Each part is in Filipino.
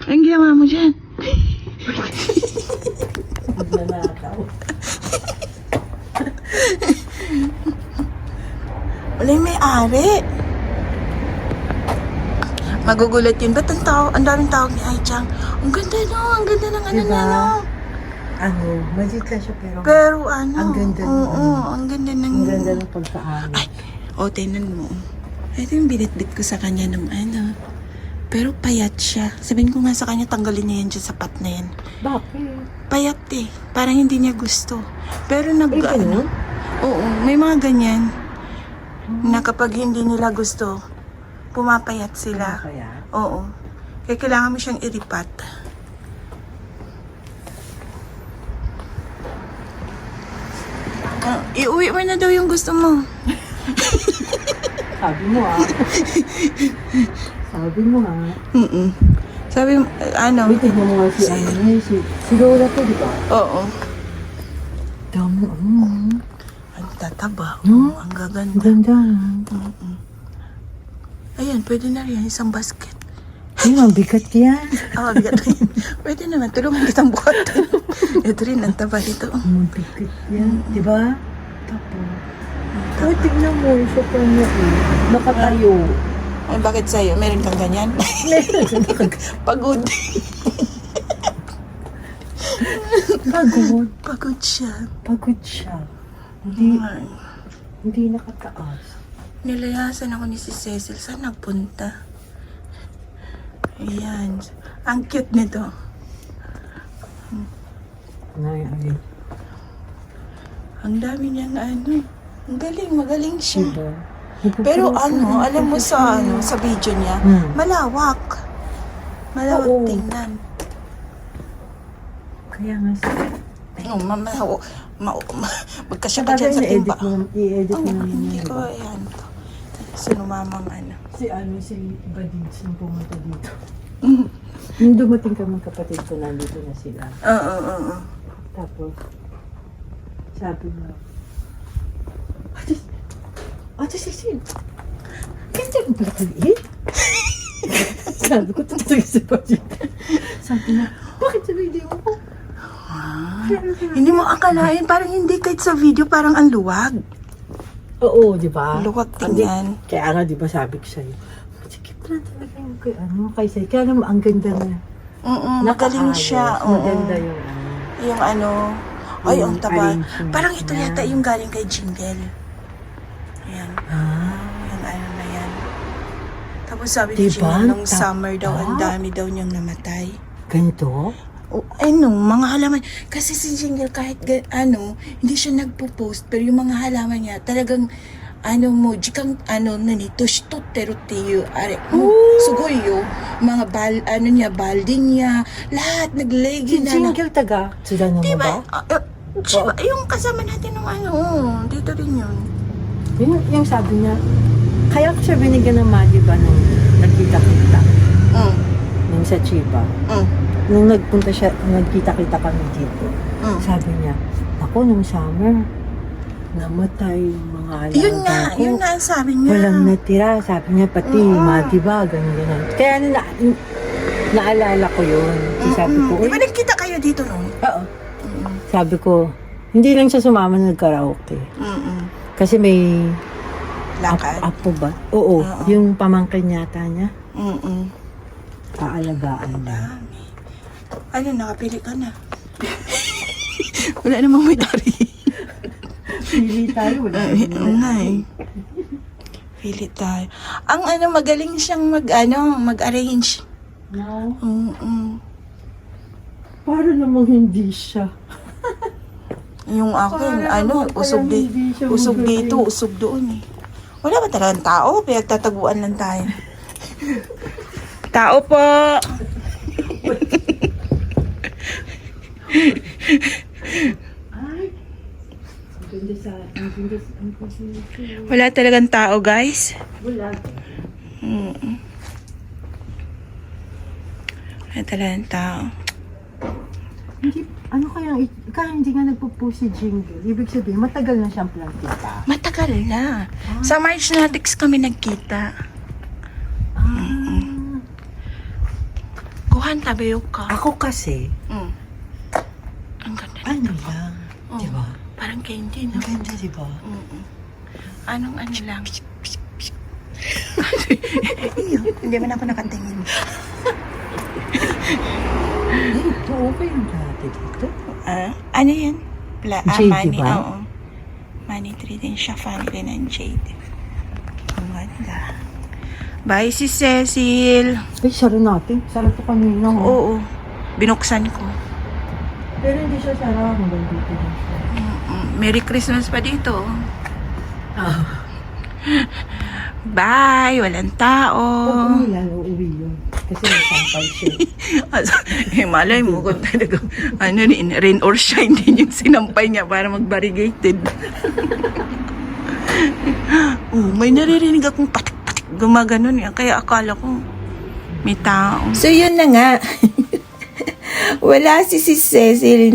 Ang ginawa mo dyan? Nagnanakaw. Wala yung may-ari. Magugulat yun. Ba't ang daming tawag ni Ai-chan? Ang ganda no, ang ganda ng ano Diba? niya no. Ano, maliit lang siya Pero ano, ang ganda ng oo, ang ganda ng... ang ganda ng pagkaano. Ay, tingnan mo. Ito yung binitbit ko sa kanya nung ano. Pero payat siya. Sabihin ko nga sa kanya, tanggalin niya yan dyan sa pat na yan. Bakit? Payat eh. Parang hindi niya gusto. Pero nag... ganun? Oo, may mga ganyan. Na kapag hindi nila gusto, pumapayat sila. Kaya? Oo. Kaya kailangan mo siyang iripat. Iuwi mo na daw yung gusto mo. Sabi mo Sabi mo Sabi, ano? Wait, tignan mo nga si Lola to, di ba? Oo. Dami, Ang tataba. No? Ang ang gaganda. ganda. Ayan, pwede na rin. Isang basket. Ay, mabigat yan. Bigat rin. Pwede naman. Tulungan kitang buhat. Ito rin, ang taba nito. Mabigat yan, di ba? Tapos, oh, tignan mo, sobrang niya nakatayo. Ay, bakit sa'yo? Meron kang ganyan? Pagod. Pagod. Pagod siya. Pagod siya. Hindi, Ay. hindi nakataas. Nilayasan ako ni si Cecil. Saan nagpunta? Ayan. Ang cute nito. Ay. Ang dami niyang ano. Ang galing, magaling siya. Diba? Pero ano, alam mo sa video niya, malawak. Malawak Oo. tingnan. Kaya nga siya. Magkasya ka dyan sa timba. I-edit mo naman Hindi yan. ko, ayan. Sinumamang ano. Si Badids yung pumunta dito. Nung dumating ka mga kapatid ko, nandito na sila. Oo. Tapos, sabi niya, Ate Cecil, ganda mo pala kaliit? Sabi ko, tutulog sa Badids. Sabi niya, bakit sa video mo? Hindi mo akalain, parang hindi kahit sa video, parang ang luwag. Oo, di ba? Luwag tingnan. Kaya nga, di ba sabi ko sa'yo, sige pala talaga yung kay Sai. Kaya naman, ang ganda niya. Magaling siya. Maganda yung Yung ano, ay, ang taba. arrangement Parang ito niya. yata yung galing kay Jingle. Ayan. Yung ano na yan. Tapos sabi ni Diba? Jingle, nung summer daw, ang Tap. dami daw niyang namatay. Ganito? Ay no, mga halaman. Kasi si Jingle kahit hindi siya nagpo-post. Pero yung mga halaman niya, talagang mo, jikang nani, tushtot terotiyo, sugoyo, mga baldi niya, lahat naglegi Si na. Jingle taga, sila naman Diba? ba? Diba? Yung kasama natin ng dito rin yun. Yung sabi niya, kaya ko siya binigyan ng money ba nung nagkita-kita, nung sa Chiba. Nung nagpunta siya, nagkita-kita kami dito. Sabi niya, ako nung summer, namatay yung mga alaga Yun ko. nga ang sabi niya. Walang natira. Sabi niya, pati madiba, ganyan. Kaya naalala ko yun. Sabi ko, Di ba nagkita kayo dito nung? oo. Sabi ko, hindi lang siya sumama ng karaoke. Kasi may Lakad. apo ba? Oo. Yung pamangkin yata niya. Paalagaan na. Ano, nakapili ka na. Wala namang may-ari. Pili tayo. Pili tayo. Ang magaling siyang mag-arrange. No. Para namang hindi siya. Yung akin, naman usog kaya hindi siya usog magaling. dito, usog doon eh. Wala ba talagang tao? Pinagtataguan lang tayo. Tao po! Ay. Ang ganda. Wala talagang tao, guys. Wala. Wala talagang tao. Kaya hindi nga nagpo-post si Jingle. Ibig sabihin, matagal na siyang plantita. Matagal na. Sa March Natics kami nagkita. Kuha kanta, bayog ka. Ako kasi, Mm. Ang ganda. ano lang, Oo. di ba? Parang candy, no? Ang ganda, di ba? Mm-mm. Anong ano lang? Hindi man ako nakatingin. Ito, okay yung dati dito. Ano yan? Jade, money, diba? oo. Money tree din siya. Fan din ng jade. Ang ganda. Bye, si Cecil. Ay, sara natin. Sara to kanina. Oh. Oo. Binuksan ko. Pero hindi siya sara. Hanggang dito lang siya. Merry Christmas pa dito. Ah. Bye! Walang tao. Huwag umilan, uuwi yun. Kasi may sampal siya. Malay mo kung talaga, rain or shine din yung sinampay niya para mag-variegated. May naririnig akong patik-patik gumaganon yan. Kaya akala ko may tao. So yun na nga. Wala si Cecil,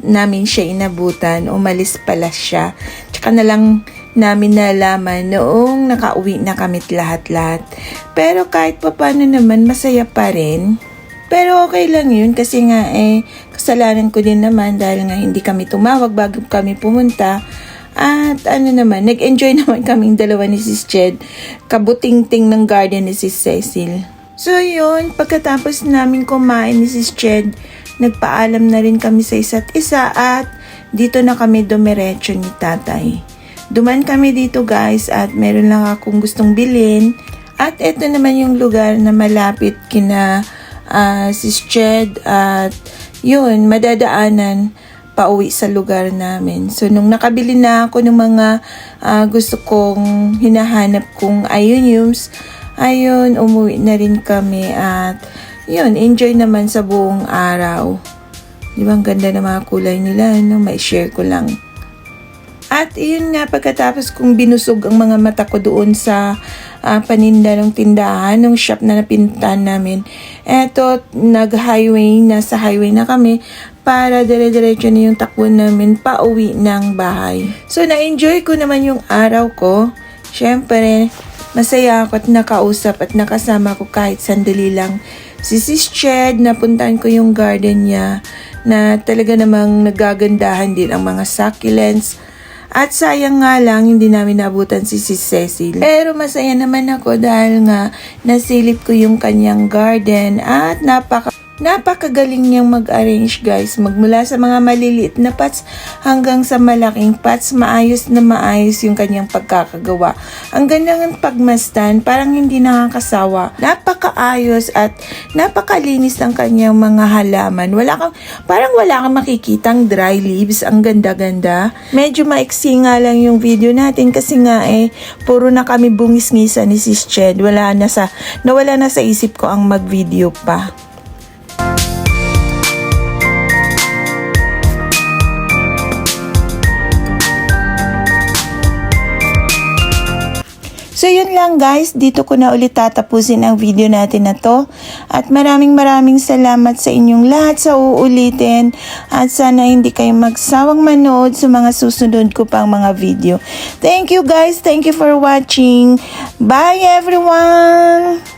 namin siya inabutan. Umalis pala siya. Tsaka na lang namin nalaman noong nakauwi na kami't lahat-lahat. Pero kahit pa paano naman, masaya pa rin. Pero okay lang yun kasi nga kasalanan ko din naman dahil nga hindi kami tumawag bago kami pumunta. At nag-enjoy naman kaming dalawa ni Sis Jed. Kabuting-ting ng garden ni Sis Cecil. So yun, pagkatapos namin kumain ni Sis Jed, nagpaalam na rin kami sa isa't isa at dito na kami dumiretso ni Tatay. Duman kami dito guys at meron lang akong gustong bilhin. At ito naman yung lugar na malapit kina Sis Jed at yun, madadaanan pauwi sa lugar namin. So nung nakabili na ako ng mga gusto kong hinahanap kong ayuniums, ayun, umuwi na rin kami at yun, enjoy naman sa buong araw. Di ba ang ganda ng mga kulay nila, no? May share ko lang. At yun nga, pagkatapos kong binusog ang mga mata ko doon sa paninda ng tindahan, ng shop na napintahan namin, eto, nasa highway na kami para dire-diretso na yung takbo namin pauwi ng bahay. So, na-enjoy ko naman yung araw ko. Siyempre, masaya ako at nakausap at nakasama ko kahit sandali lang si Sis Jed. Napuntahan ko yung garden niya na talaga namang nagagandahan din ang mga succulents. At sayang nga lang, hindi namin nabutan si Sis Cecil. Pero masaya naman ako dahil nga nasilip ko yung kanyang garden at napakagaling niyang mag-arrange guys. Magmula sa mga maliliit na pots hanggang sa malaking pots, maayos na maayos yung kanyang pagkakagawa. Ang ganda ng pagmasdan, parang hindi nakakasawa. Napakaayos at napakalinis ng kanyang mga halaman. Parang wala kang makikitang dry leaves. Ang ganda-ganda. Medyo maiksi nga lang yung video natin kasi nga puro na kami bungis-ngisa ni Sis Jed. Nawala na sa isip ko ang mag-video pa. So yun lang guys, dito ko na ulit tatapusin ang video natin na to. At maraming salamat sa inyong lahat sa uulitin. At sana hindi kayo magsawang manood sa mga susunod ko pang mga video. Thank you guys, thank you for watching. Bye everyone!